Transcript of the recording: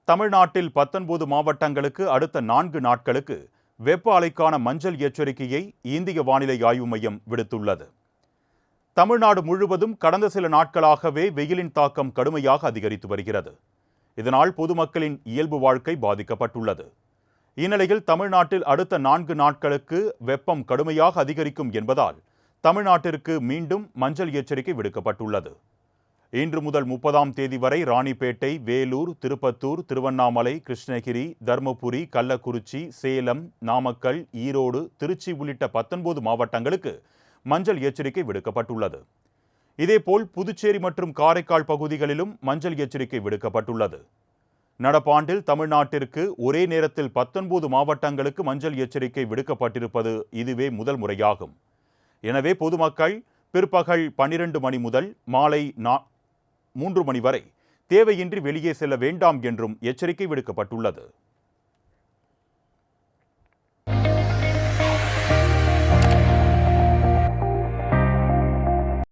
தமிழ்நாட்டில் 19 மாவட்டங்களுக்கு அடுத்த 4 நாட்களுக்கு வெப்ப அலைக்கான மஞ்சள் எச்சரிக்கையை இந்திய வானிலை ஆய்வு மையம் விடுத்துள்ளது. தமிழ்நாடு முழுவதும் கடந்த சில நாட்களாகவே வெயிலின் தாக்கம் கடுமையாக அதிகரித்து வருகிறது. இதனால் பொதுமக்களின் இயல்பு வாழ்க்கை பாதிக்கப்பட்டுள்ளது. இந்நிலையில் தமிழ்நாட்டில் அடுத்த 4 நாட்களுக்கு வெப்பம் கடுமையாக அதிகரிக்கும் என்பதால் தமிழ்நாட்டிற்கு மீண்டும் மஞ்சள் எச்சரிக்கை விடுக்கப்பட்டுள்ளது. இன்று முதல் 30ஆம் தேதி வரை ராணிப்பேட்டை, வேலூர், திருப்பத்தூர், திருவண்ணாமலை, கிருஷ்ணகிரி, தர்மபுரி, கள்ளக்குறிச்சி, சேலம், நாமக்கல், ஈரோடு, திருச்சி உள்ளிட்ட 19 மாவட்டங்களுக்கு மஞ்சள் எச்சரிக்கை விடுக்கப்பட்டுள்ளது. இதேபோல் புதுச்சேரி மற்றும் காரைக்கால் பகுதிகளிலும் மஞ்சள் எச்சரிக்கை விடுக்கப்பட்டுள்ளது. நடப்பாண்டில் தமிழ்நாட்டிற்கு ஒரே நேரத்தில் 19 மாவட்டங்களுக்கு மஞ்சள் எச்சரிக்கை விடுக்கப்பட்டிருப்பது இதுவே முதல் முறையாகும். எனவே பொதுமக்கள் பிற்பகல் 12 மணி முதல் மாலை 3 மணி வரை தேவையின்றி வெளியே செல்ல வேண்டாம் என்றும் எச்சரிக்கை விடுக்கப்பட்டுள்ளது.